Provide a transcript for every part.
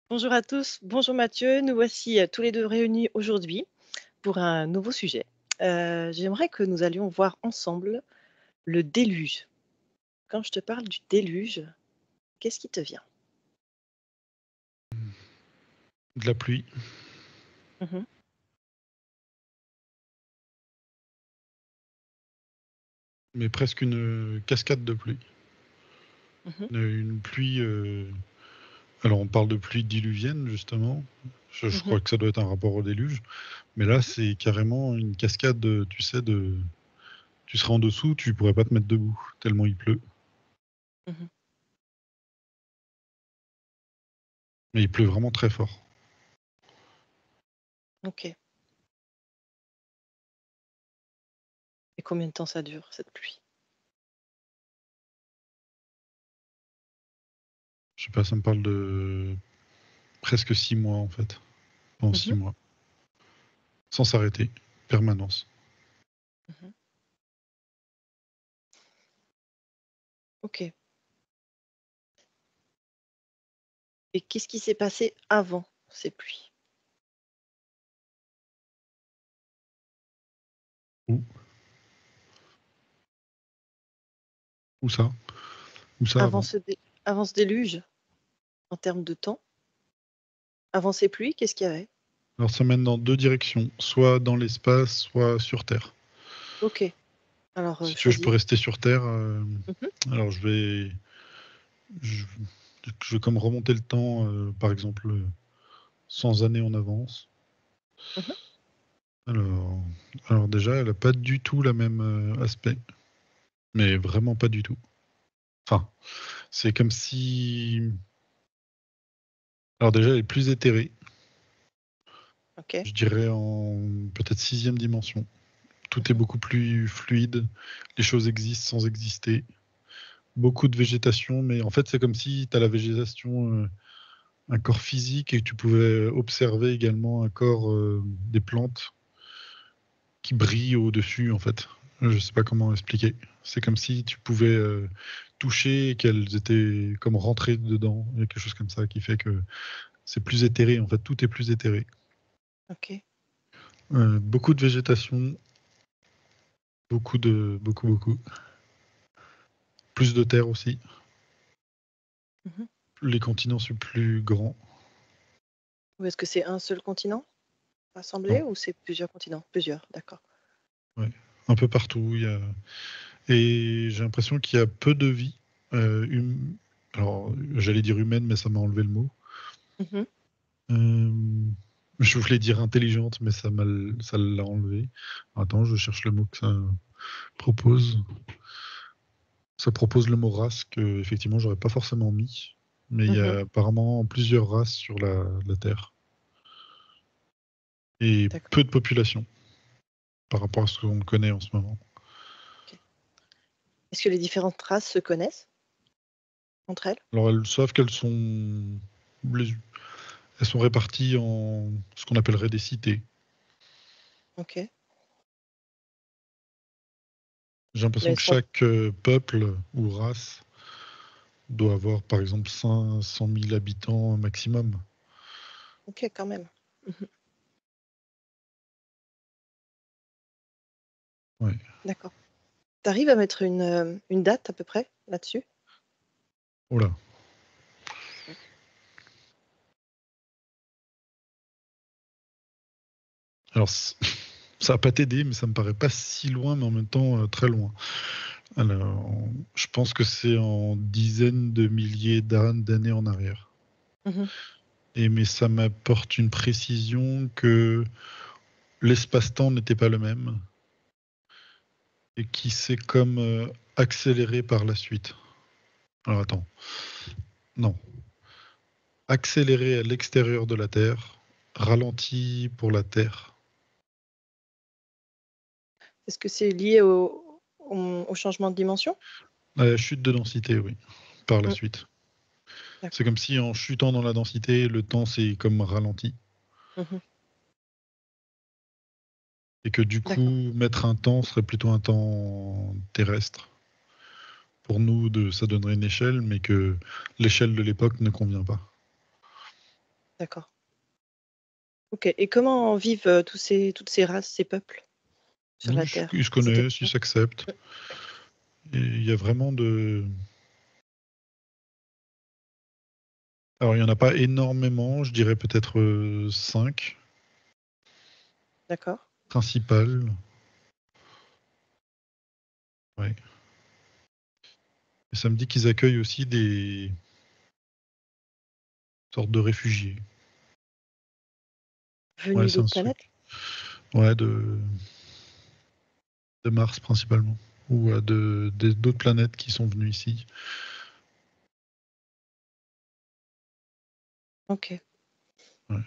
Bonjour à tous, bonjour Mathieu. Nous voici tous les deux réunis aujourd'hui pour un nouveau sujet. J'aimerais que nous allions voir ensemble le déluge. Quand je te parle du déluge, qu'est-ce qui te vient? De la pluie. Mhm, Mais presque une cascade de pluie. mhm, Une pluie. Alors, on parle de pluie diluvienne, justement. Je mhm. crois que ça doit être un rapport au déluge. Mais là, c'est carrément une cascade, tu sais, tu seras en dessous, tu pourrais pas te mettre debout, tellement il pleut. Mhm. Mais il pleut vraiment très fort. Ok. Et combien de temps ça dure, cette pluie? Je sais pas, ça me parle de presque 6 mois, en fait. Pendant 6 Mhm, mois. Sans s'arrêter. Permanence. mhm. Ok. Et qu'est-ce qui s'est passé avant ces pluies? Où Où ça Où ça Avant avant? avant ce déluge, en termes de temps? Avant ces pluies, qu'est-ce qu'il y avait? Alors, ça mène dans 2 directions. Soit dans l'espace, soit sur Terre. Ok. Alors, Si tu veux, je peux choisis. rester sur Terre. Mhm, Alors, je, je vais comme remonter le temps, par exemple, 100 années en avance. mhm. Alors, alors déjà, elle n'a pas du tout la même aspect. Mais vraiment pas du tout. Enfin, c'est comme si... Alors déjà, elle est plus éthérée. Ok. Je dirais en peut-être 6e dimension. Tout est Mhm, beaucoup plus fluide. Les choses existent sans exister. Beaucoup de végétation, mais en fait, c'est comme si tu as la végétation, un corps physique, et que tu pouvais observer également un corps, des plantes qui brillent au-dessus, en fait. Je sais pas comment expliquer. C'est comme si tu pouvais toucher et qu'elles étaient comme rentrées dedans. Il y a quelque chose comme ça qui fait que c'est plus éthéré, en fait. Tout est plus éthéré. ok. Beaucoup de végétation, beaucoup. Plus de terre aussi. Mhm. Les continents sont plus grands. Ou est-ce que c'est un seul continent rassemblé Non, ou c'est plusieurs continents? Plusieurs, d'accord. ouais. Un peu partout. Et j'ai l'impression qu'il y a peu de vie. Alors, j'allais dire humaine, mais ça m'a enlevé le mot. Mhm. Euh, Je voulais dire intelligente, mais ça l'a enlevé. Attends, je cherche le mot que ça propose. Ça propose le mot race que, effectivement, j'aurais pas forcément mis. Mais il y Mhm. a apparemment plusieurs races sur la Terre. Et D'accord. peu de population par rapport à ce qu'on connaît en ce moment. Ok. Est-ce que les différentes races se connaissent entre elles? Alors, elles savent les- elles sont réparties en ce qu'on appellerait des cités. Ok. J'ai Mais l'impression elles que sont... chaque peuple ou race doit avoir, par exemple, 500 000 habitants maximum. Ok, quand même. Mhm. Ouais. D'accord. Tu arrives à mettre une date à peu près là-dessus? Oh là. Alors, ça va pas t'aider, mais ça me paraît pas si loin, mais en même temps très loin. Alors, je pense que c'est en dizaines de milliers d'années en arrière. Mhm. Mais ça m'apporte une précision que l'espace-temps n'était pas le même et qui s'est comme accéléré par la suite. Alors attends, non. Accéléré à l'extérieur de la Terre, ralenti pour la Terre. Est-ce que c'est lié au changement de dimension? La chute de densité, oui, par la Mmh, suite. C'est d'accord. comme si en chutant dans la densité, le temps s'est comme ralenti. Mmh. Et que du D'accord, coup, mettre un temps serait plutôt un temps terrestre. Pour nous, ça donnerait une échelle, mais que l'échelle de l'époque ne convient pas. d'accord. OK, et comment vivent, toutes ces races, ces peuples sur Oui, la Terre? ils se C'était connaissent, ils s'acceptent. mmh, Et il y a vraiment de... Alors, il n'y en a pas énormément, je dirais peut-être 5 d'accord. principales. Ouais. Et ça me dit qu'ils accueillent aussi des sortes de réfugiés. Ouais, Venus c'est un d'autres planètes? truc. Ouais, de Mars principalement. Ou d'autres planètes qui sont venues ici. OK, Ouais.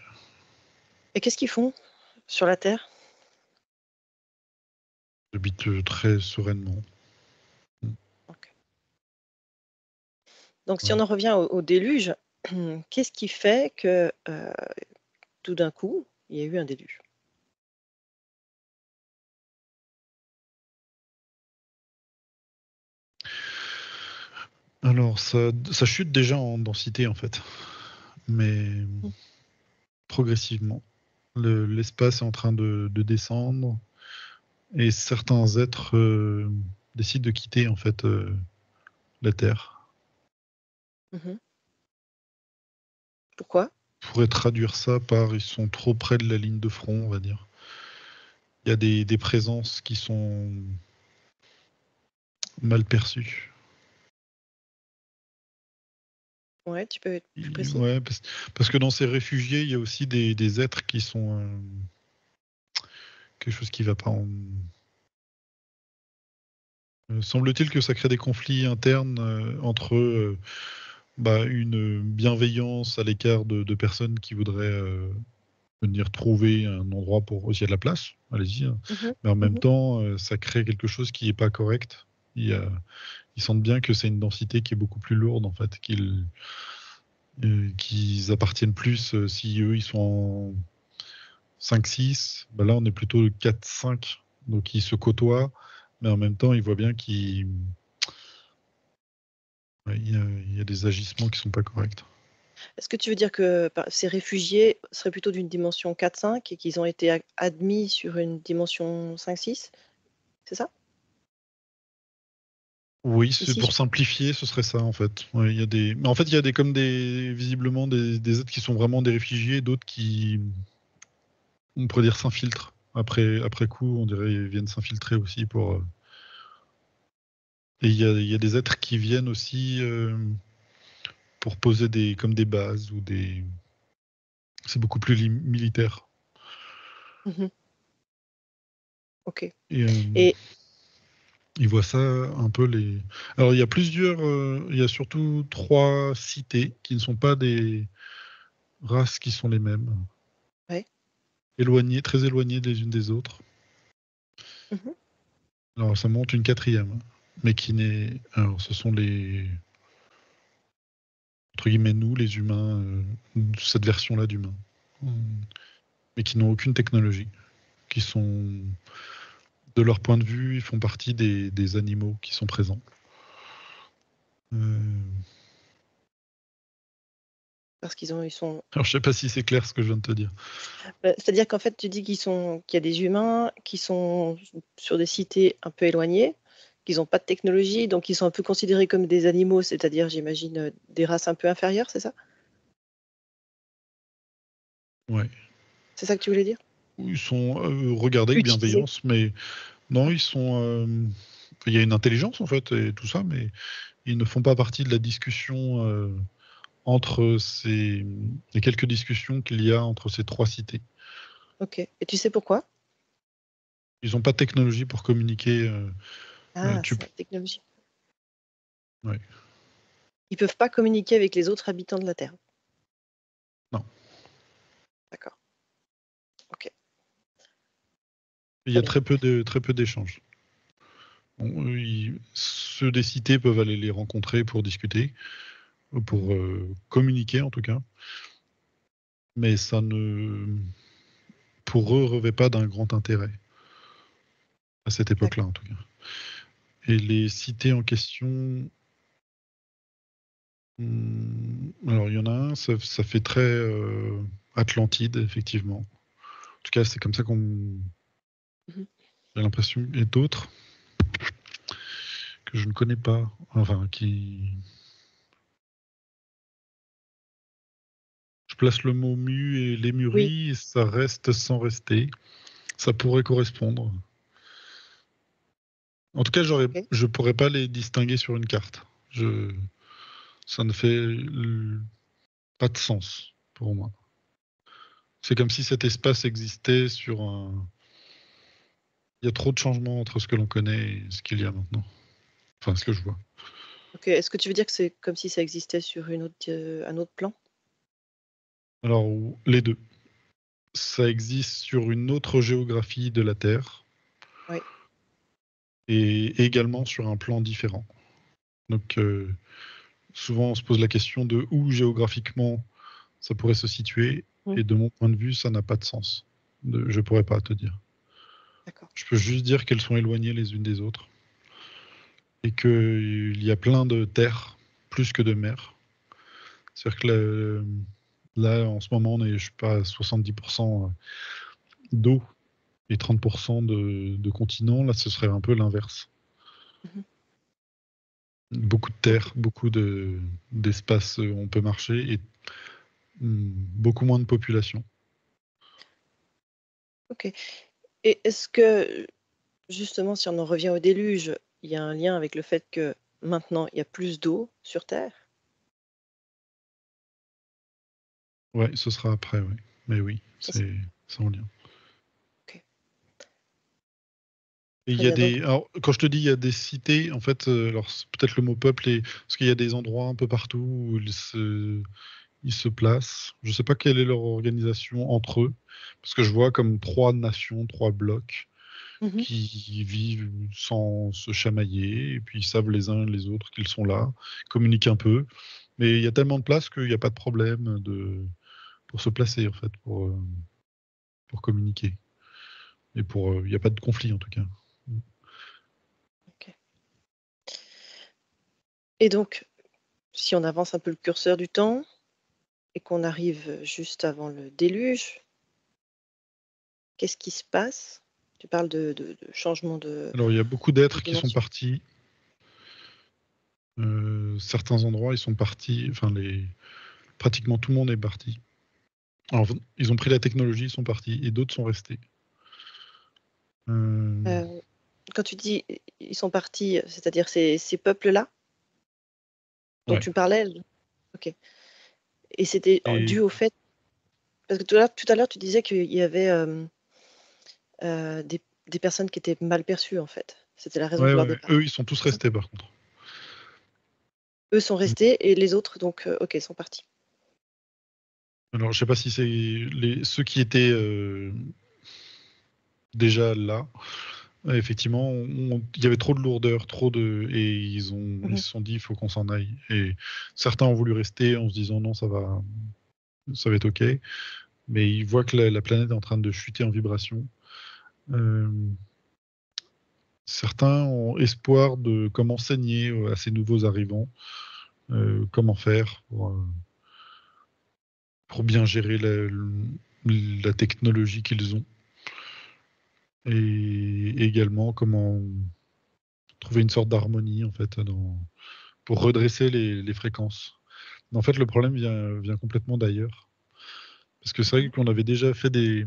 et qu'est-ce qu'ils font sur la Terre? Ils habitent très sereinement. Mm. OK. Donc si on Ouais. en revient au déluge, qu'est-ce qui fait que, tout d'un coup, il y a eu un déluge? Alors, ça chute déjà en densité en fait, mais Mmh. progressivement. L'espace est en train de descendre et certains êtres décident de quitter en fait la Terre. Mmh. Pourquoi? On pourrait traduire ça par ils sont trop près de la ligne de front, on va dire. Il y a des présences qui sont mal perçues. Ouais, tu peux être plus précis? Ouais, parce que dans ces réfugiés, il y a aussi des êtres qui sont quelque chose qui va pas en... semble-t-il que ça crée des conflits internes entre une bienveillance à l'écart de personnes qui voudraient venir trouver un endroit pour aussi il y a de la place, allez-y, hein. Mmh. Mais en même Mmh. temps, ça crée quelque chose qui n'est pas correct. Ils sentent bien que c'est une densité qui est beaucoup plus lourde en fait, qu'ils appartiennent plus si eux ils sont en 5-6, bah là on est plutôt 4-5, donc ils se côtoient, mais en même temps ils voient bien il y a des agissements qui sont pas corrects. Est-ce que tu veux dire que ces réfugiés seraient plutôt d'une dimension 4-5 et qu'ils ont été admis sur une dimension 5-6? C'est ça? Oui, c'est Ici pour sur simplifier, ce serait ça en fait. Ouais, mais en fait, il y a comme visiblement des êtres qui sont vraiment des réfugiés, d'autres qui, on pourrait dire, s'infiltrent. Après coup, on dirait ils viennent s'infiltrer aussi pour. Et il y a des êtres qui viennent aussi pour poser comme des bases ou des. C'est beaucoup plus militaire. mmh. OK, Et et ils voient ça un peu les. Alors il y a il y a surtout 3 cités qui ne sont pas des races qui sont les mêmes, ouais. éloignées, très éloignées les unes des autres. Mmh. Alors ça monte une quatrième, mais qui n'est. Alors ce sont les entre guillemets nous, les humains, cette version-là d'humains, mais qui n'ont aucune technologie, qui sont de leur point de vue, ils font partie des animaux qui sont présents. Euh, Parce ils sont Alors je sais pas si c'est clair ce que je viens de te dire. c'est-à-dire qu'en fait, tu dis qu'il y a des humains qui sont sur des cités un peu éloignées, qu'ils ont pas de technologie, donc ils sont un peu considérés comme des animaux, c'est-à-dire, j'imagine, des races un peu inférieures, c'est ça? Ouais. C'est ça que tu voulais dire? Ils sont regardés avec Utilisés? bienveillance, mais non, Ouais. ils sont. Il y a une intelligence en fait et tout ça, mais ils ne font pas partie de la discussion entre les quelques discussions qu'il y a entre ces 3 cités. OK, et tu sais pourquoi? Ils n'ont pas de technologie pour communiquer. Ah, Tu... c'est la technologie. Ouais. Ils peuvent pas communiquer avec les autres habitants de la Terre. Non. D'accord, OK. Il y Très a bien. très peu d'échanges. Bon, ceux des cités peuvent aller les rencontrer pour discuter, pour communiquer en tout cas, mais ça ne, pour eux, revêt pas d'un grand intérêt à cette époque-là D'accord. en tout cas. Et les cités en question, alors il y en a un, ça fait très Atlantide effectivement. En tout cas, c'est comme ça qu'on Mhm. j'ai l'impression, et d'autres que je ne connais pas, enfin qui. Je place le mot mu et Oui. lémurie, et ça reste sans rester. Ça pourrait correspondre. En tout cas, Ok. je pourrais pas les distinguer sur une carte. Ça ne fait pas de sens pour moi. C'est comme si cet espace existait sur un. Il y a trop de changements entre ce que l'on connaît et ce qu'il y a maintenant. Enfin, ce que je vois. Ok. Est-ce que tu veux dire que c'est comme si ça existait sur un autre plan? Alors, les deux. Ça existe sur une autre géographie de la Terre Oui. et également sur un plan différent. Donc, souvent, on se pose la question de où géographiquement ça pourrait se situer. Mhm. Et de mon point de vue, ça n'a pas de sens. Je pourrais pas te dire. D'accord. Je peux juste dire qu'elles sont éloignées les unes des autres et qu'il y a plein de terres plus que de mers. C'est-à-dire que là, en ce moment, on est, je sais pas, à 70% d'eau et 30% de continent. Là, ce serait un peu l'inverse. Mhm. Beaucoup de Ok. terre, d'espace où on peut marcher et beaucoup moins de population. Ok. Et est-ce que, justement, si on en revient au déluge, il y a un lien avec le fait que maintenant il y a plus d'eau sur Terre? Ouais, ce sera après, oui. Mais oui, Ça, c'est- c'est en lien. ok. Et il Très y a bien. Donc, des. Alors, quand je te dis il y a des cités, en fait, alors c'est peut-être le mot peuple, parce qu'il y a des endroits un peu partout où ils se placent. Je ne sais pas quelle est leur organisation entre eux, parce que je vois comme trois nations, trois blocs mhm. qui vivent sans se chamailler, et puis ils savent les uns les autres qu'ils sont là, communiquent un peu. Mais il y a tellement de place qu'il n'y a pas de problème pour se placer, en fait, pour communiquer. Et il n'y a pas de conflit, en tout cas. Ok. Et donc, si on avance un peu le curseur du temps et qu'on arrive juste avant le déluge, qu'est-ce qui se passe? Tu parles de changement Alors, il y a beaucoup de d'êtres qui sont dimension. partis. Certains endroits, ils sont partis. Enfin, pratiquement tout le monde est parti. Alors, ils ont pris la technologie, ils sont partis, et d'autres sont restés. Euh, Euh, Quand tu dis ils sont partis, c'est-à-dire ces peuples-là dont ouais. tu parlais? Ok. Et c'était Et dû au fait, parce que tout à l'heure, tu disais qu'il y avait des personnes qui étaient mal perçues, en fait. C'était la raison ouais, de leur ouais, départ. eux, ils sont tous C'est ça? restés, par contre. Eux sont restés et les autres, donc, ok, sont partis. Alors, je sais pas si c'est ceux qui étaient déjà là. Effectivement, il y avait trop de lourdeur, et ils Mhm. se sont dit, il faut qu'on s'en aille. Et certains ont voulu rester en se disant, non, ça va être OK. Mais ils voient que la planète est en train de chuter en vibration. Euh, Certains ont espoir de comment enseigner à ces nouveaux arrivants, comment faire pour bien gérer la technologie qu'ils ont. Et également comment trouver une sorte d'harmonie en fait pour redresser les fréquences. Mais en fait, le problème vient complètement d'ailleurs. Parce que c'est vrai Mhm. qu'on avait déjà fait des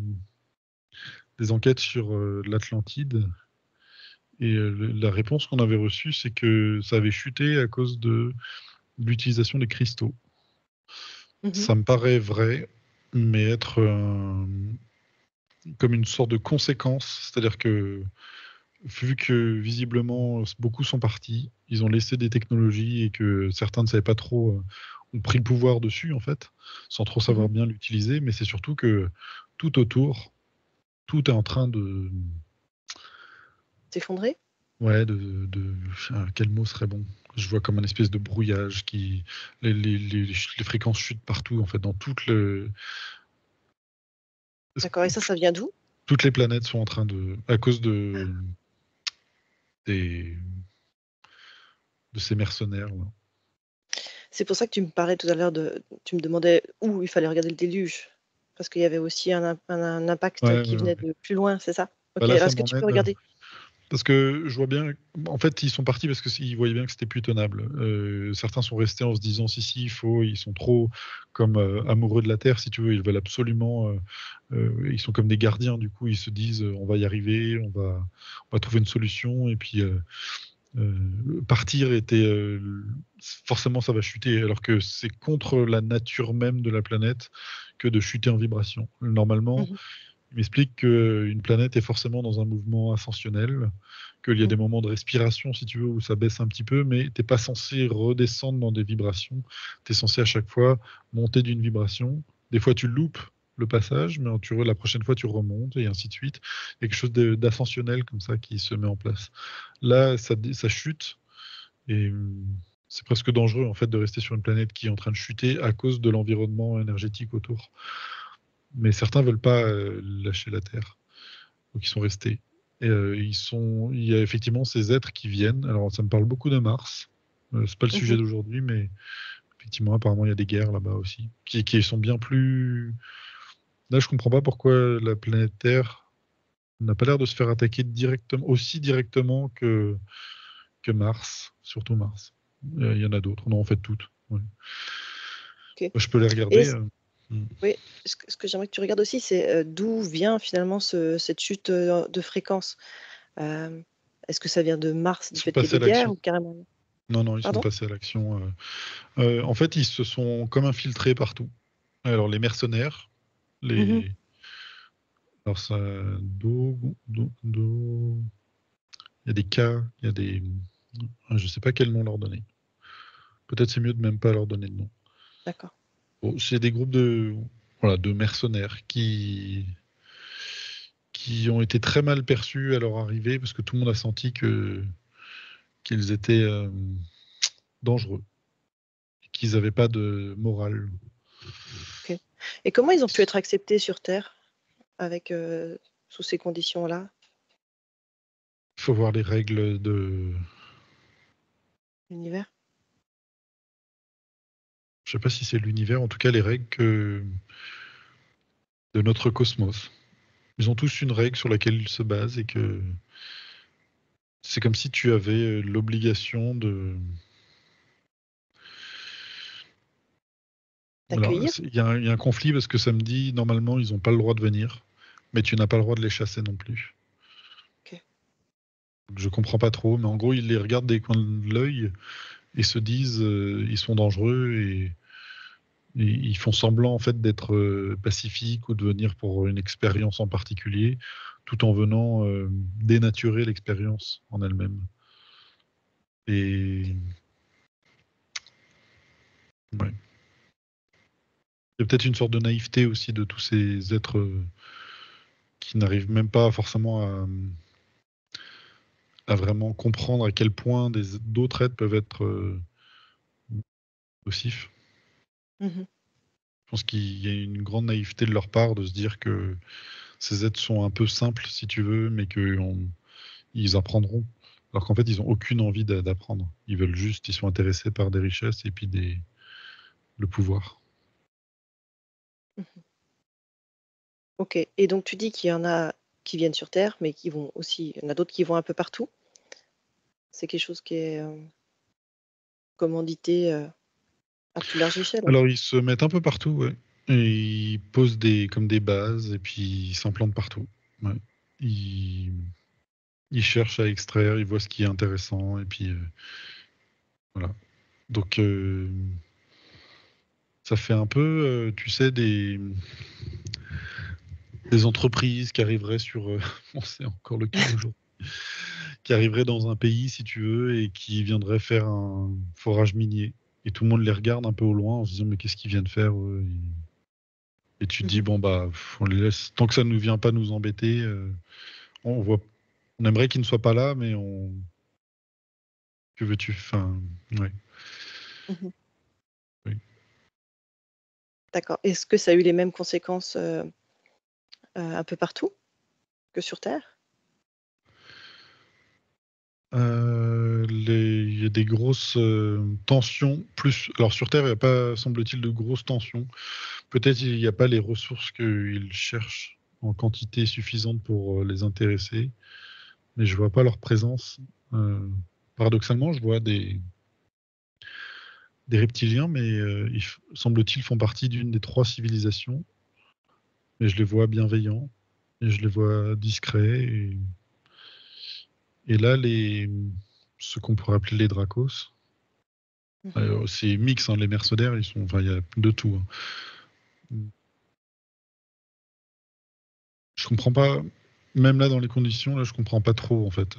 enquêtes sur l'Atlantide. Et la réponse qu'on avait reçue, c'est que ça avait chuté à cause de l'utilisation des cristaux. Mhm. Ça me paraît vrai, mais être comme une sorte de conséquence. C'est-à-dire que, vu que visiblement beaucoup sont partis, ils ont laissé des technologies et que certains ne savaient pas trop, ont pris le pouvoir dessus, en fait, sans trop savoir Mhm. bien l'utiliser. Mais c'est surtout que tout autour, tout est en train s'effondrer? Ouais, quel mot serait bon? Je vois comme un espèce de brouillage qui les fréquences chutent partout en fait dans D'accord, et ça vient d'où? toutes les planètes sont en train à cause des de ces mercenaires là. C'est pour ça que tu me parlais tout à l'heure tu me demandais où il fallait regarder le déluge, parce qu'il y avait aussi un impact Ouais, qui ouais, venait ouais. de plus loin, c'est ça? Bah OK, là, alors ça est-ce que tu peux m'emmène, regarder? parce que je vois bien en fait, ils sont partis parce qu'ils voyaient bien que c'était plus tenable. Certains sont restés en se disant: «Si, si, il faut», ils sont trop comme, amoureux de la terre, si tu veux. Ils veulent absolument, ils sont comme des gardiens, du coup, ils se disent: «On va y arriver, on va trouver une solution» et puis, partir était, forcément ça va chuter, alors que c'est contre la nature même de la planète que de chuter en vibration. Normalement, Mmh. il m'explique qu'une planète est forcément dans un mouvement ascensionnel, qu'il y a Mmh. des moments de respiration, si tu veux, où ça baisse un petit peu, mais tu es pas censé redescendre dans des vibrations. Tu es censé à chaque fois monter d'une vibration. Des fois, tu loupes le passage, mais la prochaine fois, tu remontes et ainsi de suite. Il y a quelque chose d'ascensionnel comme ça qui se met en place. Là, ça chute et c'est presque dangereux en fait de rester sur une planète qui est en train de chuter à cause de l'environnement énergétique autour. Mais certains veulent pas lâcher la Terre, donc ils sont restés. Et il y a effectivement ces êtres qui viennent. Alors ça me parle beaucoup de Mars. C'est pas le sujet Mmh. d'aujourd'hui, mais effectivement, apparemment, il y a des guerres là-bas aussi, qui sont bien plus. Là, je comprends pas pourquoi la planète Terre n'a pas l'air de se faire attaquer aussi directement que Mars, surtout Mars. Il y en a d'autres. Non, en fait, toutes. Ouais. OK. Je peux les Et regarder. est-ce Hmm. Oui, ce que j'aimerais que tu regardes aussi, c'est, d'où vient finalement cette chute, de fréquence? Hem, Est-ce que ça vient de Mars, Ils du sont fait qu'il y ait passés à des guerres l'action. ou carrément Non, non, ils sont pardon? passés à l'action. En fait, ils se sont comme infiltrés partout. Alors, les mercenaires, Mmh. les. Alors, ça. Il y a des cas, il y a des. Je sais pas quel nom leur donner. Peut-être c'est mieux de même pas leur donner de nom. D'accord. Bon, c'est des groupes voilà, de mercenaires qui ont été très mal perçus à leur arrivée parce que tout le monde a senti qu'ils étaient dangereux, qu'ils n'avaient pas de morale. OK. Et comment ils ont pu être acceptés sur Terre avec, sous ces conditions-là? Il faut voir les règles de. L'univers? Je sais pas si c'est l'univers, en tout cas les règles de notre cosmos. Ils ont tous une règle sur laquelle ils se basent et que c'est comme si tu avais l'obligation de. Alors, D'accueillir? il y a un conflit parce que ça me dit normalement ils n'ont pas le droit de venir, mais tu n'as pas le droit de les chasser non plus. OK. Donc, je comprends pas trop, mais en gros ils les regardent des coins de l'œil et se disent ils sont dangereux et ils font semblant en fait d'être pacifiques ou de venir pour une expérience en particulier, tout en venant dénaturer l'expérience en elle-même. Et ouais. Il y a peut-être une sorte de naïveté aussi de tous ces êtres qui n'arrivent même pas forcément à vraiment comprendre à quel point d'autres êtres peuvent être nocifs. Mmh. Je pense qu'il y a une grande naïveté de leur part de se dire que ces êtres sont un peu simples, si tu veux, mais qu'ils apprendront. Alors qu'en fait, ils n'ont aucune envie d'apprendre. Ils sont intéressés par des richesses et puis le pouvoir. Mmh. OK, et donc tu dis qu'il y en a qui viennent sur Terre, mais il y en a d'autres qui vont un peu partout? C'est quelque chose qui est, commandité, à plus large échelle, en Alors, fait? ils se mettent un peu partout, ouais. Et ils posent comme des bases et puis ils s'implantent partout. Ouais. Ils, ils cherchent à extraire, ils voient ce qui est intéressant et puis voilà. Donc, ça fait un peu, tu sais, des entreprises qui arriveraient sur. Bon, c'est encore le cas aujourd'hui. Qui arriveraient dans un pays, si tu veux, et qui viendraient faire un forage minier. Et tout le monde les regarde un peu au loin en se disant mais qu'est-ce qu'ils viennent faire eux et tu te dis Mmh. bon bah on les laisse tant que ça ne vient pas nous embêter. On voit On aimerait qu'il ne soit pas là, mais que veux-tu? Enfin, ouais. Mmh. Oui. D'accord. Est-ce que ça a eu les mêmes conséquences, un peu partout que sur Terre? Il y a des grosses tensions. Alors sur Terre, il n'y a pas, semble-t-il, de grosses tensions. Peut-être il n'y a pas les ressources qu'ils cherchent en quantité suffisante pour les intéresser, mais je vois pas leur présence. Euh, Paradoxalement, je vois des reptiliens, mais semble-t-il, font partie d'une des 3 civilisations. Et je les vois bienveillants, et je les vois discrets. Et là, ce qu'on pourrait appeler les Dracos, Mmh. c'est mix, hein, les mercenaires, enfin, il y a de tout, hein. Je comprends pas, même là dans les conditions, là, je comprends pas trop en fait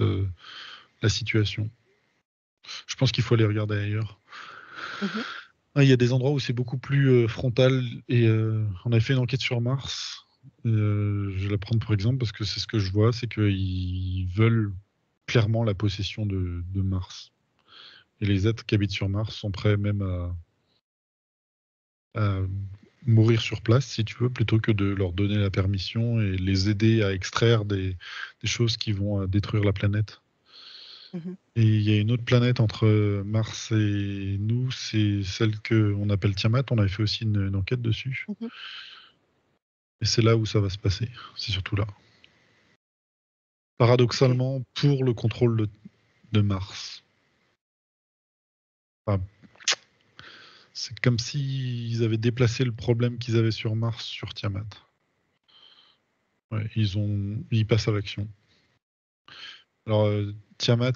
la situation. Je pense qu'il faut aller regarder ailleurs. Mmh. Ah, il y a des endroits où c'est beaucoup plus frontal et on a fait une enquête sur Mars. Je vais la prendre pour exemple parce que c'est ce que je vois, c'est qu'ils veulent clairement la possession de Mars. Et les êtres qui habitent sur Mars sont prêts même à mourir sur place, si tu veux, plutôt que de leur donner la permission et les aider à extraire des choses qui vont détruire la planète. Mmh. Et il y a une autre planète entre Mars et nous, c'est celle qu'on appelle Tiamat. On avait fait aussi une enquête dessus. Mmh. Et c'est là où ça va se passer. C'est surtout là. OK. Paradoxalement, pour le contrôle de Mars. Enfin, c'est comme s'ils avaient déplacé le problème qu'ils avaient sur Mars sur Tiamat. Ouais, ils passent à l'action. Alors, Tiamat,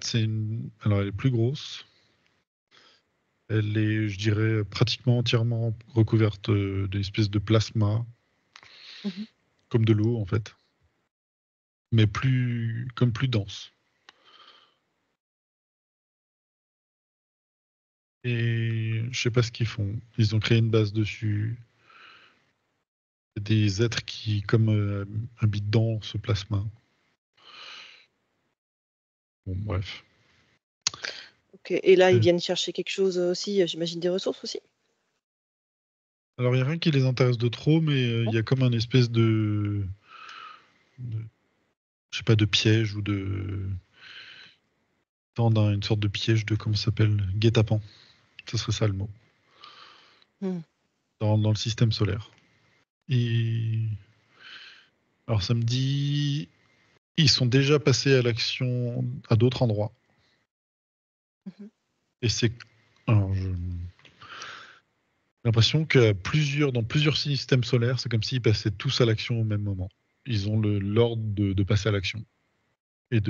alors elle est plus grosse. Elle est, je dirais, pratiquement entièrement recouverte d'une espèce de plasma, Mmh. comme de l'eau en fait, mais comme plus dense. Et je sais pas ce qu'ils font. Ils ont créé une base dessus. Des êtres qui, comme habitent dans ce plasma. Bon, bref. OK, et là, ils Euh, viennent chercher quelque chose, aussi, j'imagine des ressources aussi? Alors, il n'y a rien qui les intéresse de trop, mais il Non? y a comme un espèce je sais pas, de piège ou une sorte de piège de, comment ça s'appelle, guet-apens. Ce serait ça le mot. Mmh. Dans le système solaire. Et alors, ça me dit, ils sont déjà passés à l'action à d'autres endroits. Mmh. Et c'est, alors, j'ai l'impression que dans plusieurs systèmes solaires, c'est comme s'ils passaient tous à l'action au même moment. Ils ont l'ordre de passer à l'action. Et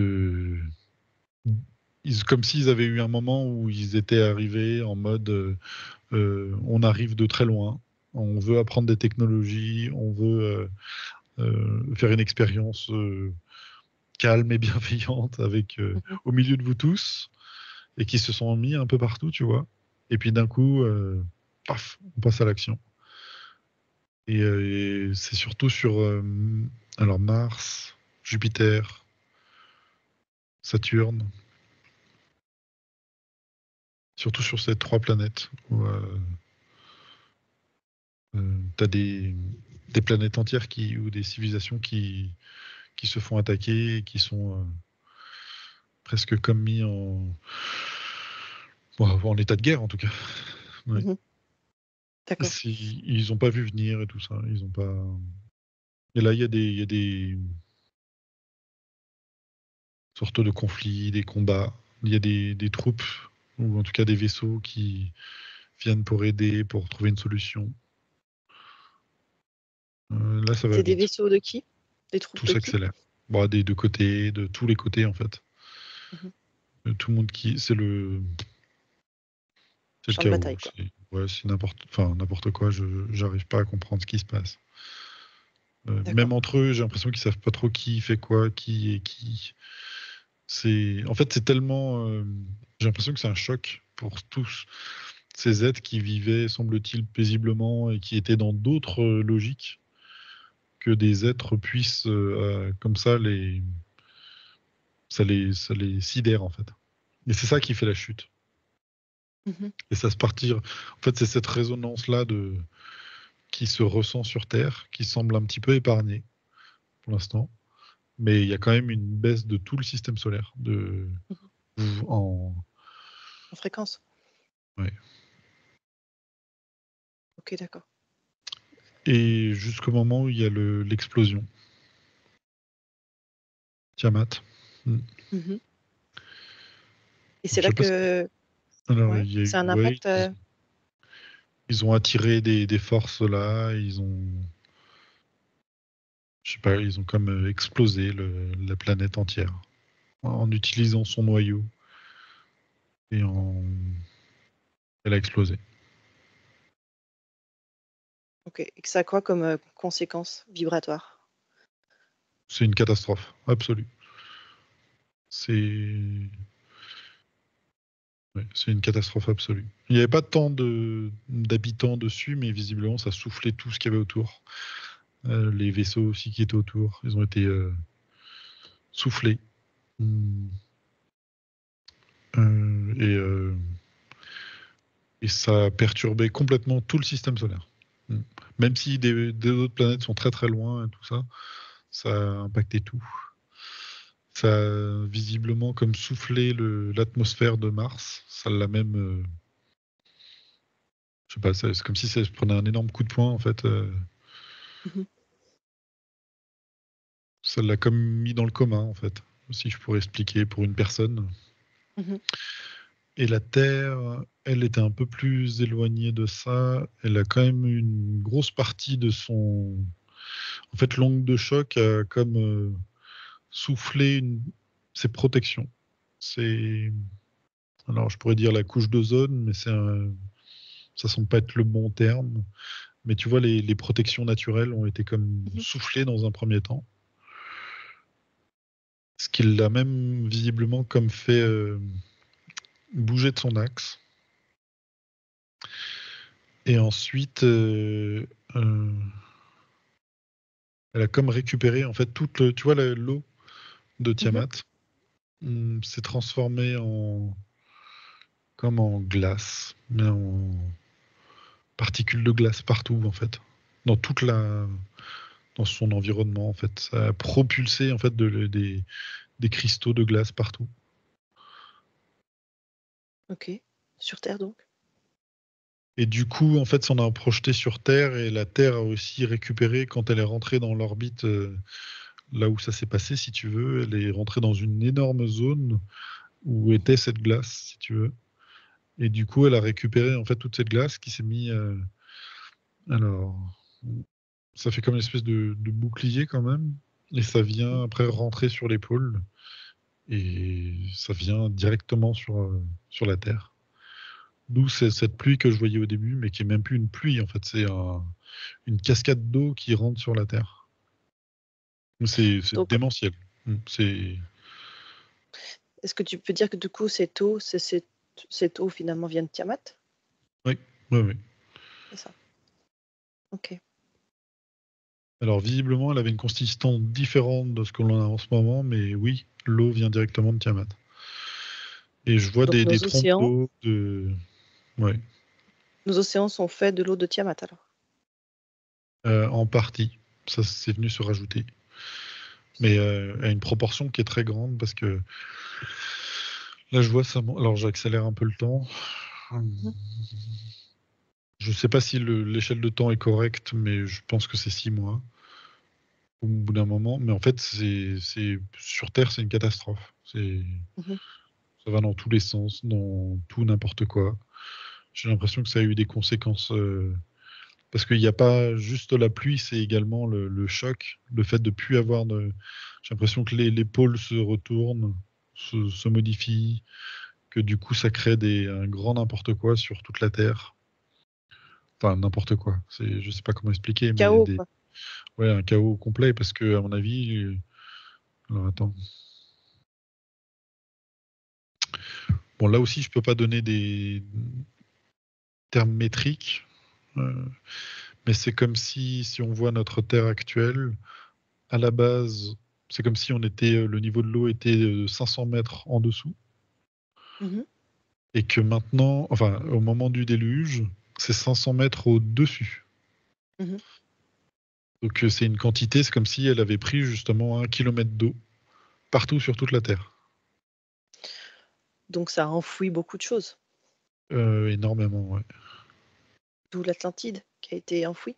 comme s'ils avaient eu un moment où ils étaient arrivés en mode on arrive de très loin, on veut apprendre des technologies, on veut faire une expérience calme et bienveillante Mmh. au milieu de vous tous, et qui se sont mis un peu partout, tu vois. Et puis d'un coup, paf, on passe à l'action. Et c'est surtout sur alors Mars, Jupiter, Saturne, surtout sur ces 3 planètes où tu as des planètes entières ou des civilisations qui se font attaquer et qui sont presque comme mis en état de guerre en tout cas. Ouais. Mmh. D'accord. Ils n'ont pas vu venir et tout ça. Ils ont pas. Et là, il y a des sortes de conflits, des combats. Il y a des troupes, ou en tout cas des vaisseaux qui viennent pour aider, pour trouver une solution. Là, ça va C'est des vite. vaisseaux de qui? Des troupes Tout de qui? s'accélère. Bon, des deux côtés, de tous les côtés en fait. Mmh. Tout le monde qui. C'est le Champ de chaos. bataille, quoi. Ouais, c'est n'importe quoi. J'arrive pas à comprendre ce qui se passe. Même D'accord. entre eux, j'ai l'impression qu'ils savent pas trop qui fait quoi, qui est qui. En fait, c'est tellement. J'ai l'impression que c'est un choc pour tous ces êtres qui vivaient, semble-t-il, paisiblement et qui étaient dans d'autres logiques, que des êtres puissent, comme ça, ça les sidère en fait. Et c'est ça qui fait la chute. Mmh. Et ça se partir. En fait, c'est cette résonance-là qui se ressent sur Terre, qui semble un petit peu épargnée pour l'instant. Mais il y a quand même une baisse de tout le système solaire. Mmh. En... En fréquence? Ouais. OK, d'accord. Et jusqu'au moment où il y a l'explosion. Tiamat. Mm. Mmh. Et Donc, c'est je là sais pas que alors, ouais, il y a c'est eu, un ouais, impact, ils ont attiré des forces là, je sais pas, ils ont comme explosé la planète entière en utilisant son noyau et elle a explosé. OK, et que ça a quoi comme, conséquence vibratoire? C'est une catastrophe absolue. C'est Ouais, c'est une catastrophe absolue. Il n'y avait pas tant d'habitants dessus, mais visiblement, ça soufflait tout ce qu'il y avait autour. Les vaisseaux aussi qui étaient autour, ils ont été soufflés. Mm. Euh, et, euh, et ça a perturbé complètement tout le système solaire. Mm. Même si des autres planètes sont très très loin et tout ça, ça a impacté tout. Ça a visiblement comme soufflé l'atmosphère de Mars. Ça l'a même, je sais pas, c'est comme si ça se prenait un énorme coup de poing en fait. Mmh. Ça l'a comme mis dans le commun, en fait, si je pourrais expliquer pour une personne. Mmh. Et la Terre, elle était un peu plus éloignée de ça. Elle a quand même une grosse partie de son... En fait, l'onde de choc a comme soufflé ses protections. C'est... Alors, je pourrais dire la couche d'ozone, mais ça semble pas être le bon terme. Mais tu vois, les protections naturelles ont été comme Mmh. soufflées dans un premier temps. Ce qui l'a même visiblement comme fait bouger de son axe. Et ensuite, elle a comme récupéré en fait tu vois l'eau de Mmh. Tiamat s'est transformée comme en glace, mais en particules de glace partout en fait, dans dans son environnement en fait. Ça a propulsé en fait des cristaux de glace partout. OK. Sur Terre donc? Et du coup, en fait, ça en a projeté sur Terre et la Terre a aussi récupéré quand elle est rentrée dans l'orbite là où ça s'est passé, si tu veux. Elle est rentrée dans une énorme zone où Mmh. était cette glace, si tu veux. Et du coup, elle a récupéré en fait toute cette glace qui s'est mis. Alors, ça fait comme une espèce de bouclier quand même, et ça Mmh. vient après rentrer sur l'épaule, et ça vient directement sur la Terre. D'où c'est cette pluie que je voyais au début, mais qui est même plus une pluie en fait, c'est une cascade d'eau qui rentre sur la Terre. C'est Donc, démentiel. C'est est-ce que tu peux dire que du coup cette eau, cette eau finalement vient de Tiamat? oui, oui, oui. C'est ça? OK. Alors visiblement, elle avait une consistance différente de ce que l'on a en ce moment, mais oui, l'eau vient directement de Tiamat. Et je vois Donc des trompes d'eau ouais, nos océans sont faits de l'eau de Tiamat alors? en partie. Ça, c'est venu se rajouter. Mais à une proportion qui est très grande parce que là, je vois ça. Alors, j'accélère un peu le temps. Mmh. Je ne sais pas si l'échelle de temps est correcte, mais je pense que c'est 6 mois au bout d'un moment. Mais en fait, sur Terre, c'est une catastrophe. Mmh. Ça va dans tous les sens, dans tout n'importe quoi. J'ai l'impression que ça a eu des conséquences. Parce qu'il n'y a pas juste la pluie, c'est également le choc, le fait de plus avoir de. J'ai l'impression que les pôles se retournent, se modifient, que du coup ça crée un grand n'importe quoi sur toute la Terre. Enfin, n'importe quoi. Je sais pas comment expliquer, mais Chaos quoi. ouais, un chaos complet parce que, à mon avis. Alors attends. Bon, là aussi, je peux pas donner des termes métriques, euh, mais c'est comme si on voit notre Terre actuelle, à la base. C'est comme si le niveau de l'eau était 500 mètres en dessous. Mmh. Et que maintenant, enfin, au moment du déluge, c'est 500 mètres au-dessus. Mmh. Donc c'est une quantité, c'est comme si elle avait pris justement 1 kilomètre d'eau partout sur toute la Terre. Donc ça a enfoui beaucoup de choses, Énormément, ouais. d'où l'Atlantide qui a été enfouie?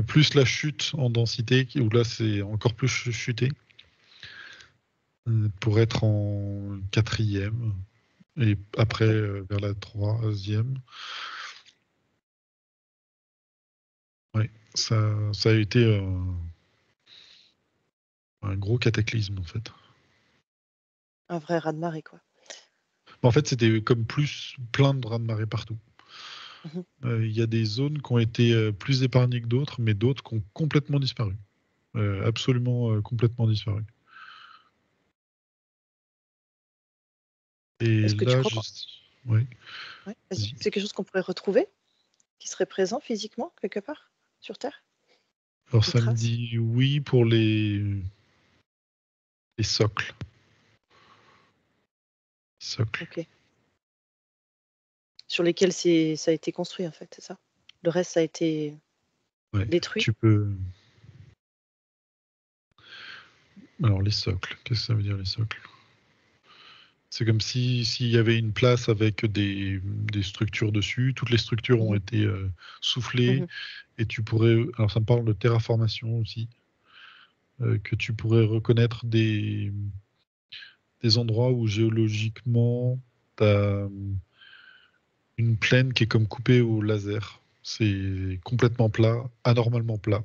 Plus la chute en densité, où là c'est encore plus chuté, pour être en quatrième, et après OK. vers la troisième. Ouais, ça a été un gros cataclysme en fait. Un vrai raz-de-marée, quoi. En fait, c'était comme plein de raz-de-marée partout. Mmh. Il y a des zones qui ont été plus épargnées que d'autres, mais d'autres qui ont complètement disparu. Absolument complètement disparu. Et Est-ce que tu là, crois qu'on ouais, ouais, vas-y. vas-y. C'est quelque chose qu'on pourrait retrouver? Qui serait présent physiquement quelque part sur Terre? Alors Une ça me trace? dit oui pour les socles. Socles. OK. Sur lesquels ça a été construit, en fait, c'est ça? Le reste, ça a été Ouais, détruit? tu peux. Alors les socles, qu'est-ce que ça veut dire les socles? C'est comme si s'il y avait une place avec des structures dessus, toutes les structures ont Mmh. été soufflées, Mmh. et tu pourrais. Alors ça me parle de terraformation aussi, que tu pourrais reconnaître des endroits où géologiquement tu as une plaine qui est comme coupée au laser. C'est complètement plat, anormalement plat.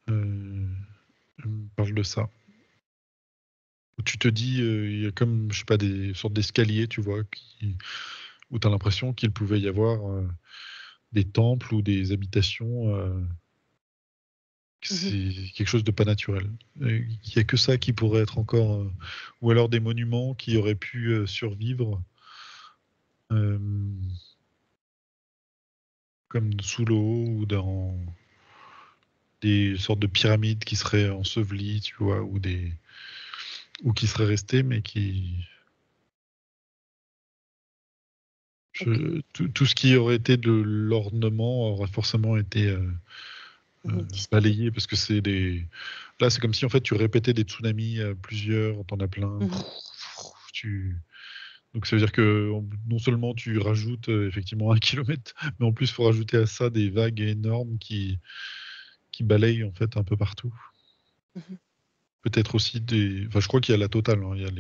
Euh, je me parle de ça. Où tu te dis, il y a comme, je sais pas, des sortes d'escaliers, tu vois, où tu as l'impression qu'il pouvait y avoir des temples ou des habitations. Mmh. C'est quelque chose de pas naturel. Il n'y a que ça qui pourrait être encore. Ou alors des monuments qui auraient pu survivre, euh, comme sous l'eau ou dans des sortes de pyramides qui seraient ensevelies, tu vois, ou qui seraient restées, mais qui. OK. Tout ce qui aurait été de l'ornement aurait forcément été Disparu. balayé, parce que c'est des. Là, c'est comme si en fait tu répétais des tsunamis, plusieurs, t'en as plein. Mmh. Tu... Donc ça veut dire que non seulement tu rajoutes effectivement 1 kilomètre, mais en plus il faut rajouter à ça des vagues énormes qui balayent en fait un peu partout. Mmh. Peut-être aussi des. Enfin, je crois qu'il y a la totale, hein. Il y a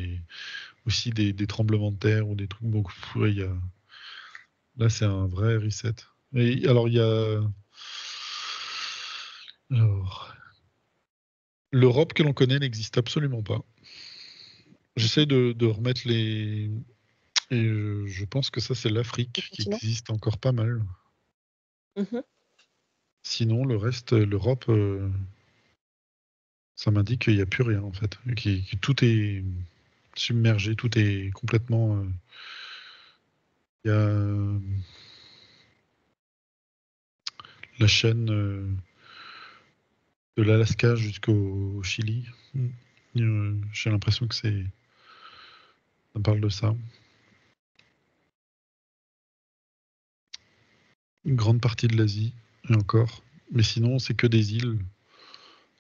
aussi des tremblements de terre ou des trucs. Donc, ouais, là, c'est un vrai reset. Et alors, il y a. Alors, l'Europe que l'on connaît n'existe absolument pas. Mmh. J'essaie de remettre les. Et je pense que ça, c'est Les l'Afrique qui continents? existe encore pas mal. Mmh. Sinon, le reste, l'Europe, ça m'indique qu'il n'y a plus rien en fait. Que tout est submergé, tout est complètement. Il y a la chaîne de l'Alaska jusqu'au Chili. J'ai l'impression que ça parle de ça. Une grande partie de l'Asie, et encore. Mais sinon, c'est que des îles.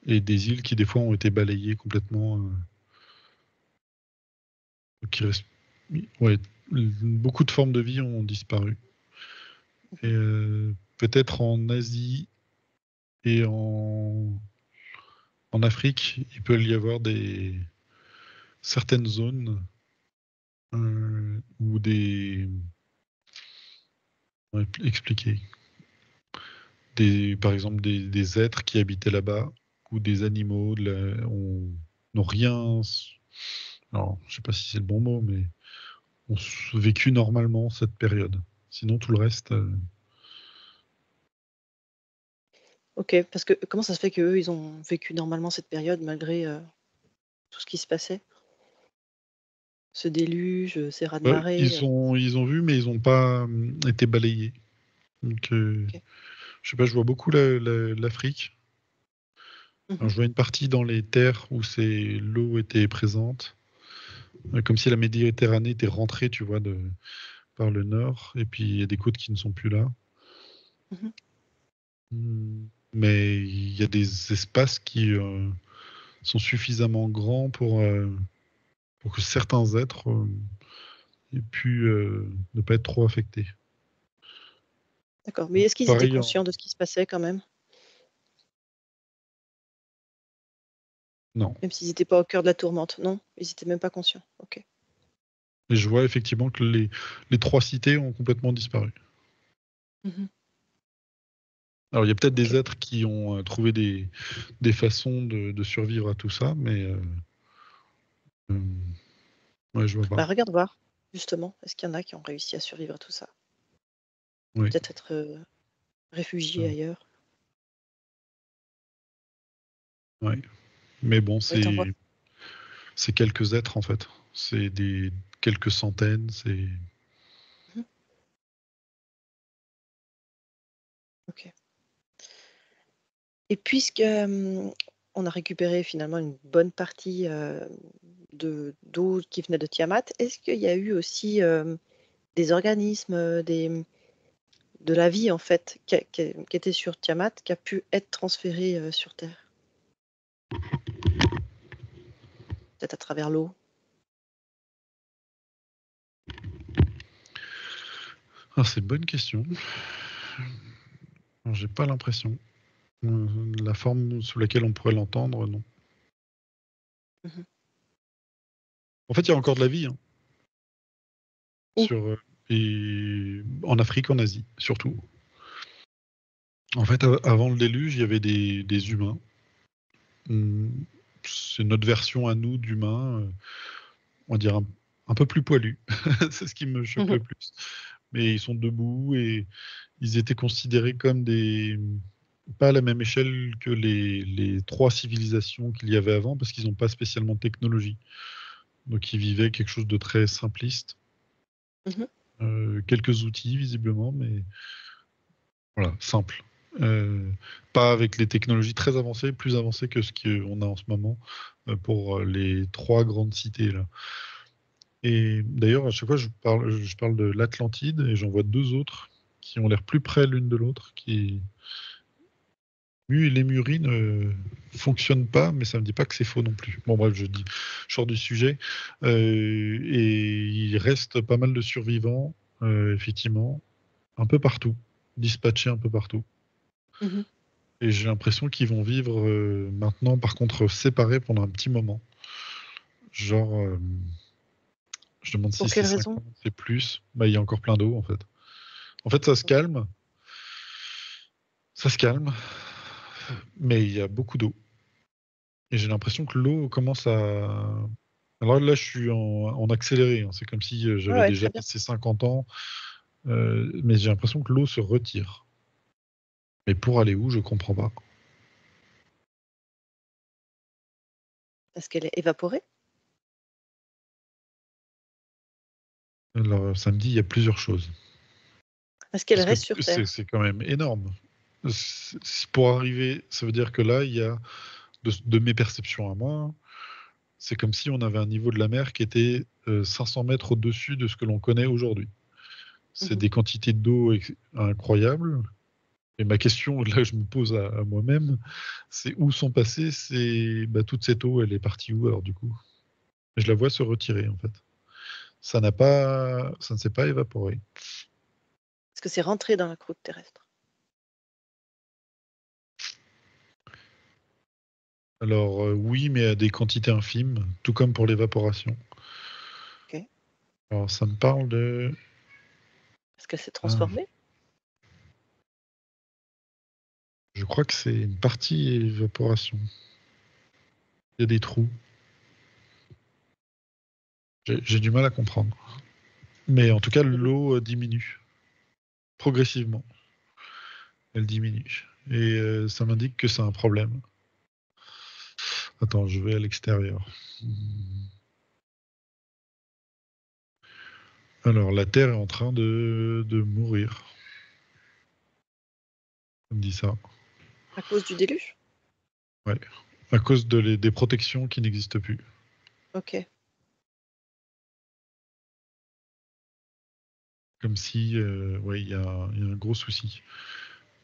Et des îles qui, des fois, ont été balayées complètement. Qui restent... Ouais, beaucoup de formes de vie ont disparu. Et peut-être en Asie et en Afrique, il peut y avoir certaines zones où ouais, expliquer. Par exemple, des êtres qui habitaient là-bas, ou des animaux n'ont rien. Alors, je sais pas si c'est le bon mot, mais ont vécu normalement cette période. Sinon, tout le reste. OK, parce que comment ça se fait qu'eux, ils ont vécu normalement cette période malgré, tout ce qui se passait? Ce déluge, ces raz-de-marée, Ils ont vu, mais ils n'ont pas été balayés. Donc, OK. je sais pas, je vois beaucoup l'Afrique. Mmh. Alors, je vois une partie dans les terres où l'eau était présente, comme si la Méditerranée était rentrée, tu vois, par le nord, et puis il y a des côtes qui ne sont plus là. Mmh. Mais il y a des espaces qui sont suffisamment grands pour que certains êtres aient pu ne pas être trop affectés. D'accord, mais est-ce qu'ils étaient Pareil, conscients de ce qui se passait quand même? non. Même s'ils étaient pas au cœur de la tourmente, non? Ils étaient même pas conscients? OK. Et je vois effectivement que les trois cités ont complètement disparu. Mmh. Alors, il y a peut-être des OK. êtres qui ont trouvé des façons de survivre à tout ça, mais euh, ouais, je vois Bah, pas. regarde voir, justement, est-ce qu'il y en a qui ont réussi à survivre à tout ça? Oui, Peut-être être, réfugiés ça, ailleurs? ouais. Mais bon, Ouais, tu vois? c'est quelques êtres en fait. C'est quelques centaines. Mmh. OK. Et puisque, on a récupéré finalement une bonne partie, d'eau qui venait de Tiamat, est-ce qu'il y a eu aussi, des organismes, de la vie en fait qui était sur Tiamat, qui a pu être transférée, sur Terre? Peut-être à travers l'eau? Ah, c'est une bonne question. Alors, j'ai pas l'impression. La forme sous laquelle on pourrait l'entendre, non. Mmh. En fait, il y a encore de la vie, hein, Où? et en Afrique, en Asie, surtout. En fait, avant le déluge, il y avait des humains. Hum, C'est notre version à nous d'humains, on va dire un peu plus poilus. C'est ce qui me choque Mmh. le plus. Mais ils sont debout et ils étaient considérés comme pas à la même échelle que les trois civilisations qu'il y avait avant, parce qu'ils n'ont pas spécialement de technologie. Donc ils vivaient quelque chose de très simpliste. Mmh. Quelques outils visiblement, mais voilà, simple. Euh, Pas avec les technologies très avancées, plus avancées que ce qu'on a en ce moment pour les trois grandes cités là. Et d'ailleurs, à chaque fois, je parle de l'Atlantide et j'en vois deux autres qui ont l'air plus près l'une de l'autre. Les Muries ne fonctionnent pas, mais ça ne me dit pas que c'est faux non plus. Bon, bref, je sors du sujet. Et il reste pas mal de survivants, effectivement, un peu partout, dispatchés un peu partout. Mmh. Et j'ai l'impression qu'ils vont vivre maintenant, par contre, séparés pendant un petit moment. Genre, je demande si Pour c'est quelle 5 raison? ans, c'est plus. Bah, il y a encore plein d'eau, en fait. En fait, ça se calme, mais il y a beaucoup d'eau. Et j'ai l'impression que l'eau commence à... Alors là, je suis en accéléré, hein. C'est comme si Ouais, j'avais ouais, déjà très bien. passé 50 ans, mais j'ai l'impression que l'eau se retire. Mais pour aller où, je comprends pas. Parce qu'elle est évaporée? Alors, samedi, il y a plusieurs choses. Parce qu'elle Parce que reste sur c'est Terre? c'est quand même énorme. Pour arriver, ça veut dire que là, il y a, de mes perceptions à moi, c'est comme si on avait un niveau de la mer qui était 500 mètres au-dessus de ce que l'on connaît aujourd'hui. C'est Mmh. des quantités d'eau incroyables. Et ma question, là, je me pose à moi-même, c'est où sont passées toute cette eau, elle est partie où alors du coup? Je la vois se retirer en fait. Ça ne s'est pas évaporé. Est-ce que c'est rentré dans la croûte terrestre? Alors oui, mais à des quantités infimes, tout comme pour l'évaporation. OK. Alors ça me parle de... Est-ce qu'elle s'est ah, transformée? je crois que c'est une partie évaporation. Il y a des trous. J'ai du mal à comprendre. Mais en tout cas, Mmh. l'eau diminue progressivement. Elle diminue. Et ça m'indique que c'est un problème. Attends, je vais à l'extérieur. Alors, la Terre est en train de mourir. On me dit ça. À cause du déluge? Ouais. À cause des protections qui n'existent plus. OK. Comme si, ouais, il y a un gros souci.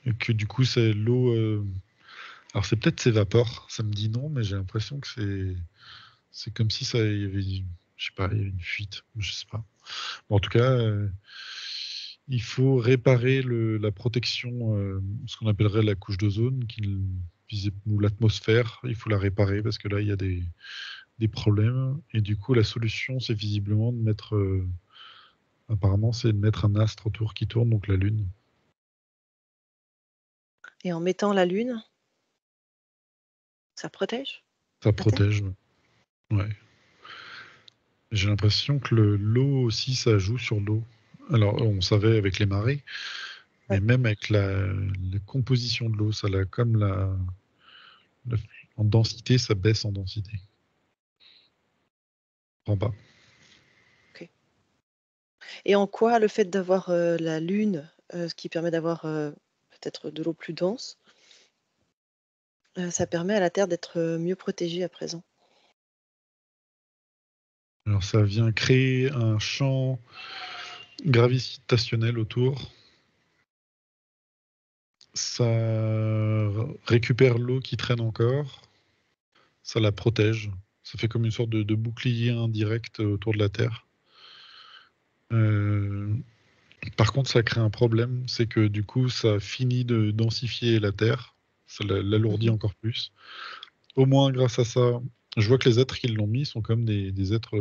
Et que du coup, c'est l'eau. Alors, c'est peut-être ces vapeurs. Ça me dit non, mais j'ai l'impression que c'est comme si il y avait, je sais pas, il y avait une fuite. Je sais pas. Bon, en tout cas, il faut réparer la protection, ce qu'on appellerait la couche d'ozone, ou l'atmosphère. Il faut la réparer parce que là, il y a des problèmes. Et du coup, la solution, c'est visiblement de mettre, apparemment, c'est de mettre un astre autour qui tourne, donc la Lune. Et en mettant la lune, ça protège Ça la Terre? protège. Ouais. J'ai l'impression que l'eau aussi, ça joue sur l'eau. Alors, on savait avec les marées, mais Ouais. même avec la composition de l'eau, ça l'a comme la- en densité, ça baisse en densité. En bas. OK. Et en quoi le fait d'avoir, la lune, ce qui permet d'avoir, peut-être de l'eau plus dense, ça permet à la Terre d'être, mieux protégée à présent? Alors, ça vient créer un champ gravitationnel autour. Ça récupère l'eau qui traîne encore. Ça la protège. Ça fait comme une sorte de bouclier indirect autour de la Terre. Euh, Par contre, ça crée un problème, c'est que du coup, ça finit de densifier la Terre, ça l'alourdit Mmh. encore plus. Au moins, grâce à ça, je vois que les êtres qui l'ont mis sont comme des êtres,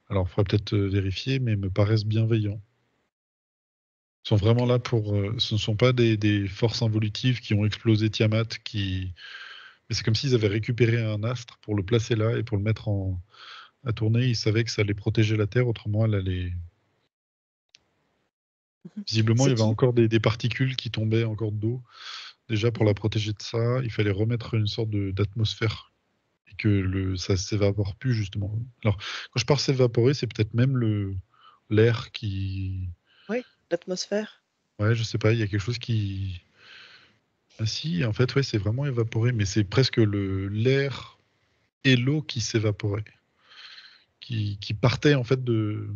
alors il faudrait peut-être vérifier, mais me paraissent bienveillants. Ils sont vraiment OK. là pour... ce ne sont pas des forces involutives qui ont explosé Tiamat, mais c'est comme s'ils avaient récupéré un astre pour le placer là et pour le mettre à tourner. Ils savaient que ça allait protéger la Terre, autrement elle allait... Mmh. Visiblement, il C'est y avait qui? encore des particules qui tombaient encore d'eau. Déjà, pour la Mmh. protéger de ça, il fallait remettre une sorte d'atmosphère et que ça s'évapore plus, justement. Alors, quand je parle s'évaporer, c'est peut-être même l'air qui... Oui, l'atmosphère. Ouais, je sais pas, il y a quelque chose qui... Ah si, en fait, ouais, c'est vraiment évaporé, mais c'est presque l'air et l'eau qui s'évaporaient, qui partaient, en fait, de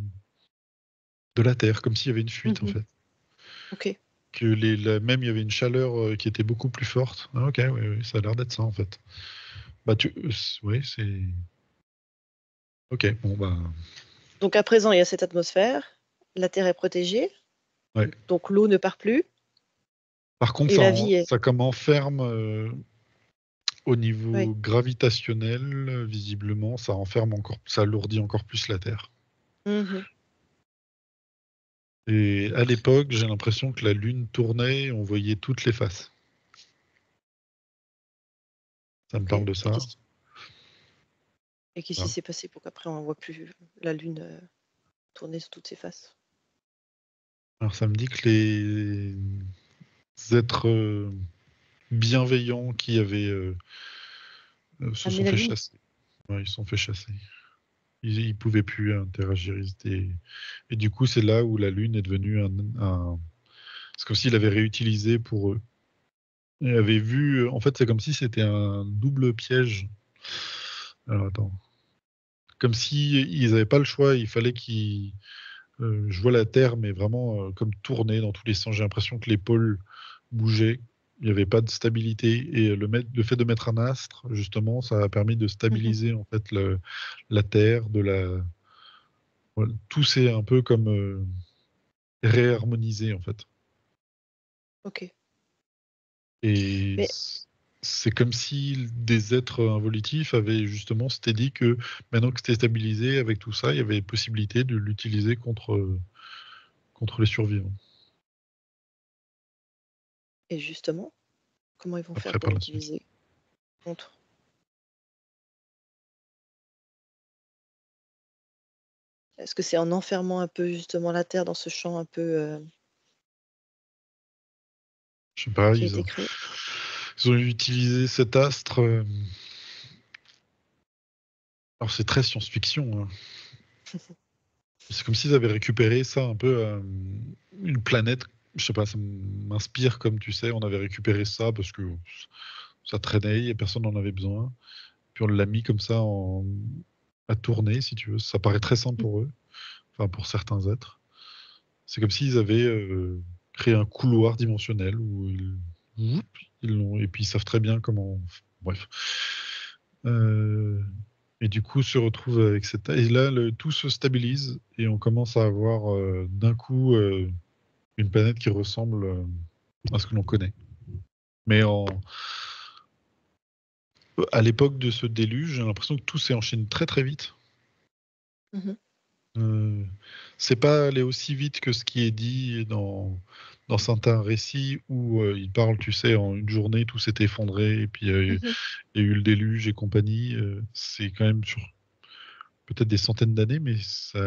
la Terre, comme s'il y avait une fuite, en Mmh. fait. OK. Que même il y avait une chaleur qui était beaucoup plus forte. Ah, ok, ouais, ouais, ça a l'air d'être ça, en fait. Bah, ouais, c'est... Ok, bon, bah... Donc à présent, il y a cette atmosphère, la Terre est protégée, Ouais. donc l'eau ne part plus Par contre, et la vie est ça comme enferme au oui. niveau gravitationnel, visiblement, ça enferme encore, ça alourdit encore plus la Terre. Mmh. Et à l'époque, j'ai l'impression que la Lune tournait et on voyait toutes les faces. Ça me OK. parle de Et ça. qu'est-ce qui Voilà. s'est passé pour qu'après on ne voit plus la lune, tourner sous toutes ses faces? Alors ça me dit que les êtres bienveillants qui avaient se sont Amener la fait lune? chasser. Ouais, ils se sont fait chasser. Ils pouvaient plus interagir. Et du coup, c'est là où la Lune est devenue c'est comme s'il avait réutilisé pour eux. Il avait vu, en fait, c'est comme si c'était un double piège. Alors attends. Comme si ils n'avaient pas le choix, il fallait qu'ils. Je vois la Terre, mais vraiment comme tourner dans tous les sens. J'ai l'impression que les pôles bougeaient. Il n'y avait pas de stabilité. Et le fait de mettre un astre, justement, ça a permis de Mmh. stabiliser en fait la Terre, voilà, tout s'est un peu comme réharmonisé en fait. OK. Et Mais c'est comme si des êtres involutifs avaient justement s'étaient dit que maintenant que c'était stabilisé avec tout ça, il y avait possibilité de l'utiliser contre les survivants. et justement, comment ils vont faire Après, pour par la suite. l'utiliser contre? Est-ce que c'est en enfermant un peu justement la Terre dans ce champ un peu, Je sais pas, qui a été créé? ils ont utilisé cet astre. Alors c'est très science-fiction, hein. C'est comme s'ils avaient récupéré ça un peu, une planète. Je sais pas, ça m'inspire comme tu sais, on avait récupéré ça parce que ça traînait, et personne n'en avait besoin. Puis on l'a mis comme ça à tourner, si tu veux. Ça paraît très simple pour eux, enfin pour certains êtres. C'est comme s'ils avaient créé un couloir dimensionnel où ils l'ont, et puis ils savent très bien comment. Bref. Et du coup, se retrouve avec cette. Et là, tout se stabilise et on commence à avoir d'un coup une planète qui ressemble à ce que l'on connaît. Mais à l'époque de ce déluge, j'ai l'impression que tout s'est enchaîné très très vite. Mhm. C'est pas allé aussi vite que ce qui est dit dans certains récits où il parle, tu sais, en une journée, tout s'est effondré et puis Mhm. il y a eu le déluge et compagnie. C'est quand même sur peut-être des centaines d'années, mais ça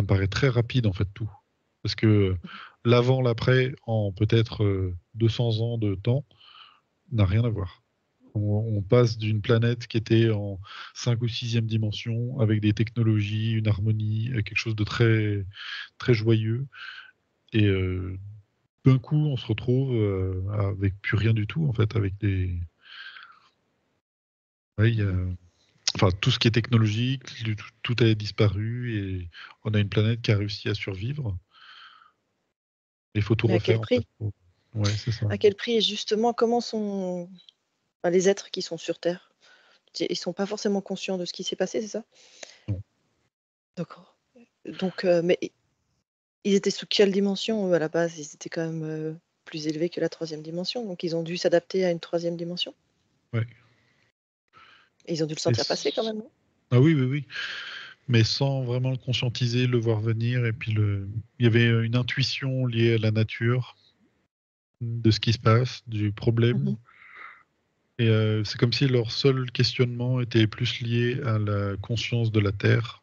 me paraît très rapide en fait tout. Parce que l'avant, l'après, en peut-être 200 ans de temps, n'a rien à voir. On passe d'une planète qui était en 5 ou 6e dimension, avec des technologies, une harmonie, quelque chose de très, très joyeux. Et d'un coup, on se retrouve avec plus rien du tout, en fait, avec des. Ouais, enfin, tout ce qui est technologique, tout a disparu et on a une planète qui a réussi à survivre. Il faut tout Mais à quel refaire, en fait. prix? Ouais, c'est ça. À quel prix? Et justement, comment sont les êtres qui sont sur Terre? Ils sont pas forcément conscients de ce qui s'est passé, c'est ça? Non. D'accord. Donc, mais ils étaient sous quelle dimension, eux, à la base? Ils étaient quand même, plus élevés que la troisième dimension, donc ils ont dû s'adapter à une troisième dimension? Ouais. Et ils ont dû le Et sentir passer quand même, non? ah oui, oui, oui. Mais sans vraiment le conscientiser, le voir venir. Et puis, il y avait une intuition liée à la nature, de ce qui se passe, du problème. Mmh. Et c'est comme si leur seul questionnement était plus lié à la conscience de la Terre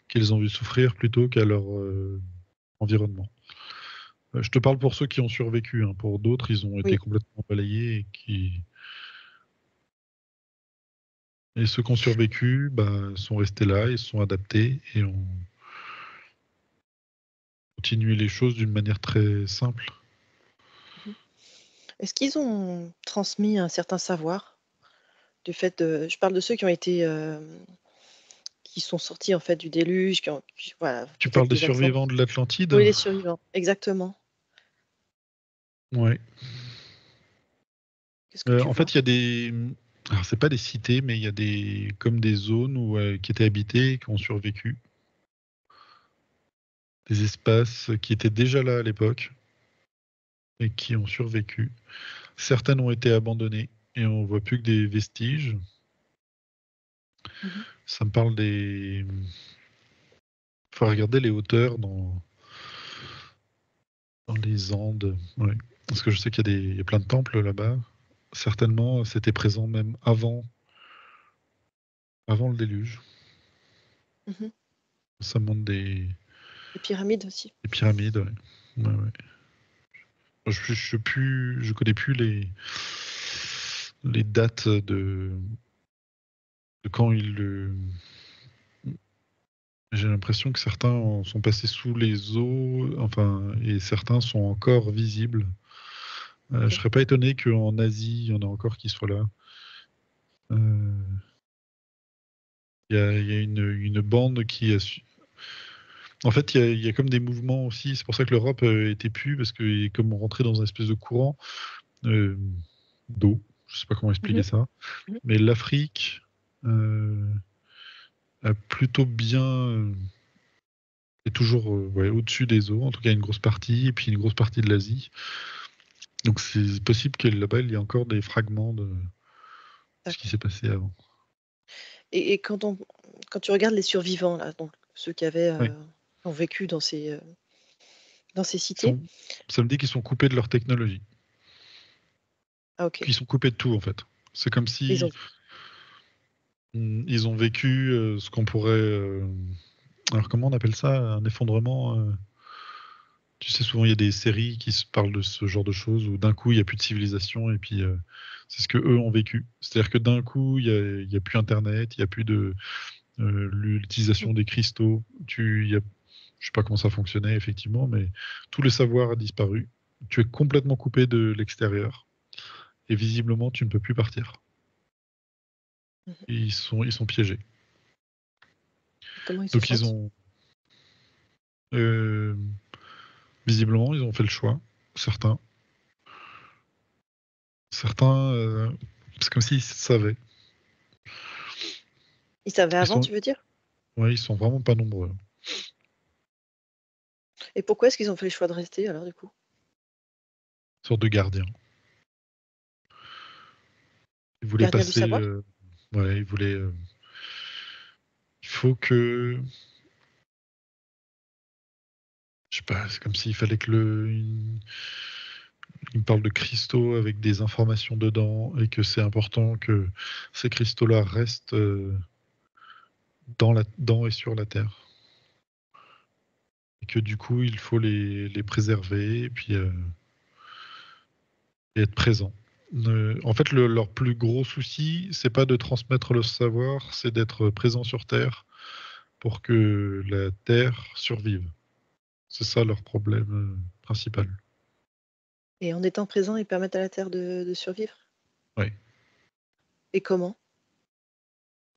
qu'ils ont vu souffrir plutôt qu'à leur environnement. Je te parle pour ceux qui ont survécu. Hein. Pour d'autres, ils ont été Oui. complètement balayés et ceux qui ont survécu bah, sont restés là, ils se sont adaptés et ont continué les choses d'une manière très simple. Mmh. Est-ce qu'ils ont transmis un certain savoir? Du fait de Je parle de ceux qui ont été, qui sont sortis, en fait, du déluge, voilà, Tu peut-être parles des des ancêtres. survivants de l'Atlantide? Oui, les survivants, exactement. Ouais. Qu'est-ce que tu En vois? fait, il y a des. Alors, c'est pas des cités, mais il y a comme des zones qui étaient habitées et qui ont survécu. Des espaces qui étaient déjà là à l'époque et qui ont survécu. Certaines ont été abandonnées et on voit plus que des vestiges. Mmh. Ça me parle des. Faut regarder les hauteurs dans les Andes. Ouais. Parce que je sais il y a plein de temples là-bas. Certainement, c'était présent même avant le déluge. Mmh. Ça montre Les pyramides aussi. des pyramides. Ouais. Ouais, ouais. Je connais plus les dates de quand j'ai l'impression que certains sont passés sous les eaux, enfin, et certains sont encore visibles. Je OK. serais pas étonné qu'en Asie, il y en a encore qui soient là. Euh, il y a une bande qui a En fait, il y a comme des mouvements aussi. C'est pour ça que l'Europe était plus, parce que comme on rentrait dans une espèce de courant euh, d'eau, je sais pas comment Mmh. expliquer ça, Mmh. mais l'Afrique euh, a plutôt bien est toujours ouais, au-dessus des eaux, en tout cas une grosse partie, et puis une grosse partie de l'Asie. Donc c'est possible que là-bas, il y ait encore des fragments de ce qui D'accord. s'est passé avant. Et quand tu regardes les survivants là, donc ceux Oui. qui ont vécu dans ces Ils cités. sont, ça me dit qu'ils sont coupés de leur technologie, Ah, OK. qu'ils sont coupés de tout en fait. C'est comme Ils ont si ils ont vécu ce qu'on pourrait. Alors comment on appelle ça? Un effondrement. Tu sais, souvent il y a des séries qui se parlent de ce genre de choses où d'un coup il n'y a plus de civilisation et puis c'est ce que eux ont vécu. C'est-à-dire que d'un coup il y a plus Internet, il n'y a plus de l'utilisation des cristaux. Je sais pas comment ça fonctionnait effectivement, mais tout le savoir a disparu. Tu es complètement coupé de l'extérieur Et visiblement, tu ne peux plus partir. Ils sont piégés. Comment ils se Donc ils sentent? ont... euh, visiblement, ils ont fait le choix. Certains. Certains, c'est comme s'ils savaient. Ils savaient Ils avant, sont, tu veux dire? ouais, ils sont vraiment pas nombreux. Et pourquoi est-ce qu'ils ont fait le choix de rester alors du coup? Une sorte de gardien. Ils voulaient Gardien du passer. savoir? Ouais, ils voulaient. Il faut que. Je sais pas, c'est comme s'il fallait que il me parle de cristaux avec des informations dedans et que c'est important que ces cristaux-là restent dans et sur la Terre. Et que du coup, il faut les préserver et puis et être présent. En fait, leur plus gros souci, c'est pas de transmettre le savoir, c'est d'être présent sur Terre pour que la Terre survive. C'est ça leur problème principal. Et en étant présents, ils permettent à la Terre de survivre? Ouais. Et comment?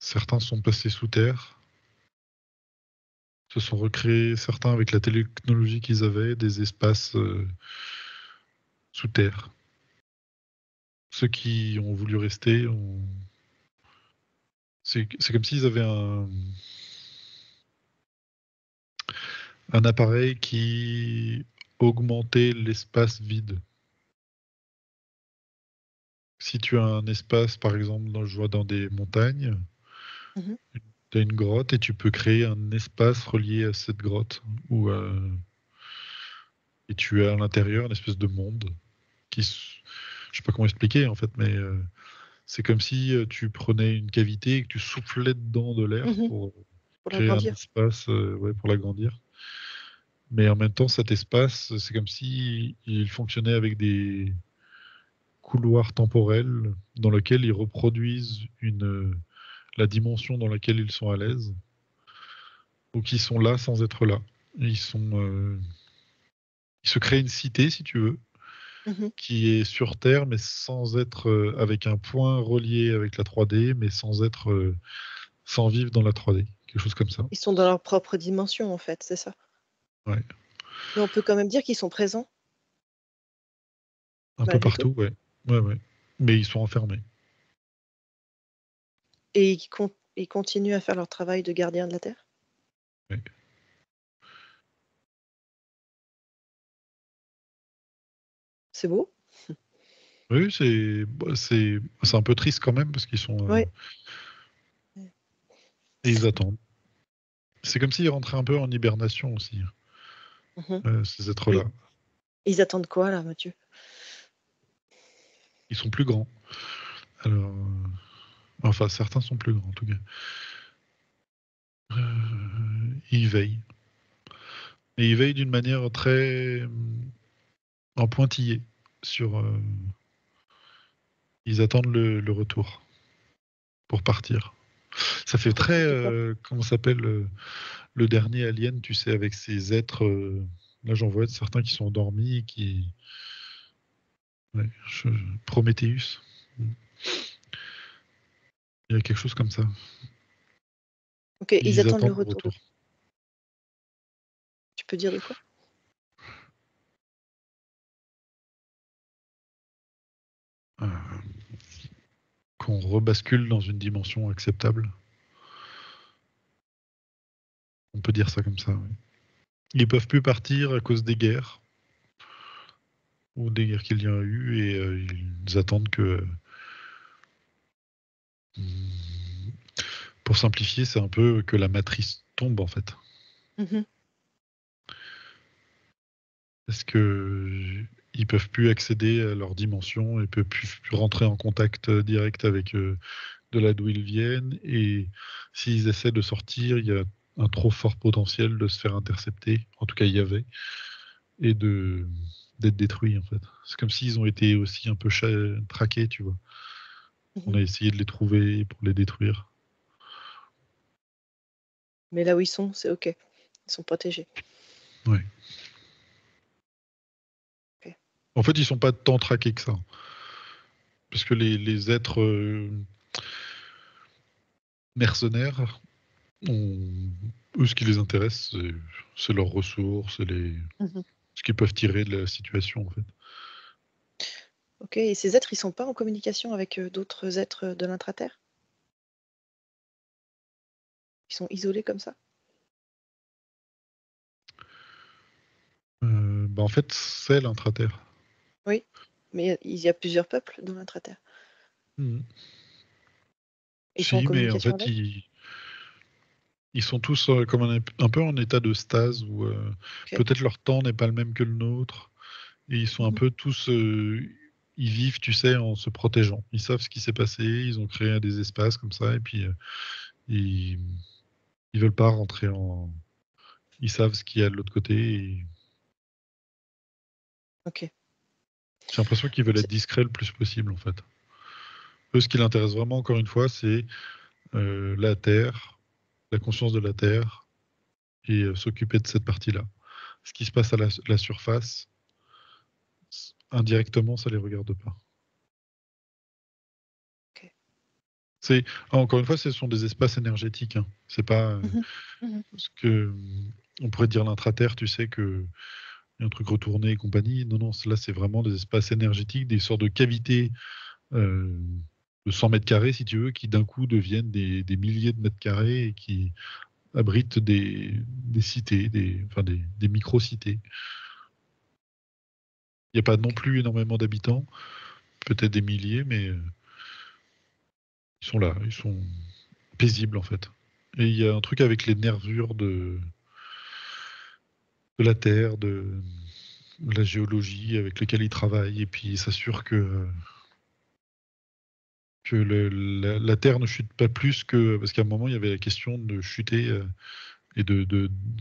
Certains sont passés sous terre, se sont recréés, certains avec la technologie qu'ils avaient, des espaces sous terre. Ceux qui ont voulu rester, c'est comme s'ils avaient un appareil qui augmentait l'espace vide. Si tu as un espace, par exemple, je vois dans des montagnes, Mmh. tu as une grotte et tu peux créer un espace relié à cette grotte. Et tu as à l'intérieur une espèce de monde je sais pas comment expliquer en fait, mais c'est comme si tu prenais une cavité et que tu soufflais dedans de l'air Mmh. pour Pour créer un l'agrandir. espace, ouais, pour l'agrandir. Mais en même temps, cet espace, c'est comme si il fonctionnait avec des couloirs temporels dans lesquels ils reproduisent la dimension dans laquelle ils sont à l'aise, ou qui sont là sans être là. Ils se créent une cité, si tu veux, Mmh. qui est sur Terre, mais sans être avec un point relié avec la 3D, mais sans vivre dans la 3D. Quelque chose comme ça. Ils sont dans leur propre dimension en fait, c'est ça? Ouais. Mais on peut quand même dire qu'ils sont présents, Un peu malgré tout? partout, ouais. Ouais, ouais. Mais ils sont enfermés. Et ils continuent à faire leur travail de gardien de la Terre? Ouais. C'est beau? Oui, c'est un peu triste quand même parce qu'ils sont Oui. Mmh. et ils attendent. C'est comme s'ils rentraient un peu en hibernation aussi, Mmh. ces Et êtres-là. ils attendent quoi là, Mathieu? Ils sont plus grands. Alors, enfin, certains sont plus grands en tout cas. Ils veillent. Et ils veillent d'une manière très en pointillé sur. Ils attendent le retour pour partir. Ça fait Pour très, partir de quoi? comment ça s'appelle, le dernier Alien, tu sais, avec ces êtres. Là, j'en vois certains qui sont endormis, ouais, Prometheus. Il y a quelque chose comme ça. OK, ils Ils attendent le attendent le retour de retour. quoi? Tu peux dire de quoi? Euh, qu'on rebascule dans une dimension acceptable. On peut dire ça comme ça. Oui. Ils peuvent plus partir à cause des guerres ou des guerres qu'il y a eu et ils attendent que. Pour simplifier, c'est un peu que la matrice tombe en fait. Mmh. Parce que ils peuvent plus accéder à leur dimension et peuvent plus rentrer en contact direct avec de là d'où ils viennent. Et s'ils essaient de sortir, il y a un trop fort potentiel de se faire intercepter. En tout cas, il y avait. Et d'être détruits en fait. C'est comme s'ils ont été aussi un peu traqués, tu vois. On Mmh. a essayé de les trouver pour les détruire. Mais là où ils sont, c'est OK. Ils sont protégés. Ouais. OK. En fait, ils sont pas tant traqués que ça. Parce que les êtres mercenaires, eux, ce qui les intéresse, c'est leurs ressources, Mmh. ce qu'ils peuvent tirer de la situation, en fait. OK, et ces êtres, ils sont pas en communication avec, d'autres êtres, de l'intraterre? Ils sont isolés comme ça? Bah, en fait, c'est l'intraterre. Oui, mais il y a plusieurs peuples dans l'intraterre. Mmh. Ils sont en Si, mais en communication fait, avec? ils sont tous comme un peu en état de stase où OK. peut-être leur temps n'est pas le même que le nôtre. Et ils sont un Mmh. peu tous, ils vivent, tu sais, en se protégeant. Ils savent ce qui s'est passé, ils ont créé des espaces comme ça, et puis ils, ils veulent pas rentrer en. Ils savent ce qu'il y a de l'autre côté. Et OK. j'ai l'impression qu'ils veulent Donc être c'est discrets le plus possible, en fait. Eux, ce qui l'intéresse vraiment, encore une fois, c'est la Terre, la conscience de la Terre, et s'occuper de cette partie-là. Ce qui se passe à la surface, indirectement, ça les regarde pas. OK. C'est encore une fois, ce sont des espaces énergétiques, hein. C'est pas Mmh. Mmh. ce que on pourrait dire l'intraterre, tu sais que y a un truc retourné et compagnie. Non, non, là, c'est vraiment des espaces énergétiques, des sortes de cavités de 100 mètres carrés, si tu veux, qui d'un coup deviennent des milliers de mètres carrés et qui abritent des cités, enfin des micro-cités. Il n'y a pas non OK. plus énormément d'habitants, peut-être des milliers, mais ils sont là, ils sont paisibles en fait. Et il y a un truc avec les nervures de la Terre, de la géologie avec lesquels ils travaillent, et puis ils s'assurent que la Terre ne chute pas plus que. Parce qu'à un moment, il y avait la question de chuter et de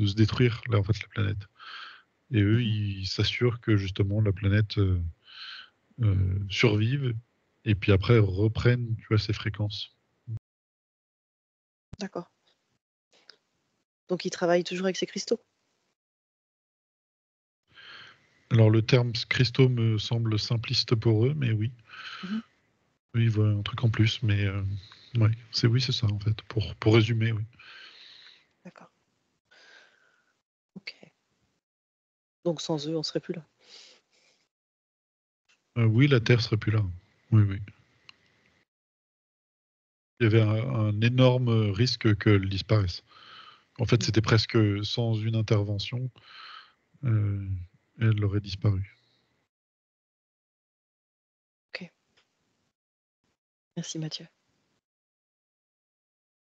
se détruire, là, en fait, la planète. Et eux, Mmh. ils s'assurent que justement la planète survive et puis après reprenne, tu vois, ses fréquences. D'accord. Donc ils travaillent toujours avec ces cristaux? Alors le terme cristaux me semble simpliste pour eux, mais oui. Mmh. Oui, ils voient un truc en plus, mais ouais, oui, c'est ça en fait. Pour résumer, oui. D'accord. OK. Donc sans eux, on serait plus là? Oui, la Terre serait plus là. Oui, oui. Il y avait un énorme risque qu'elle disparaisse. En fait, Mmh. c'était presque sans une intervention, euh, elle aurait disparu. OK. Merci Mathieu.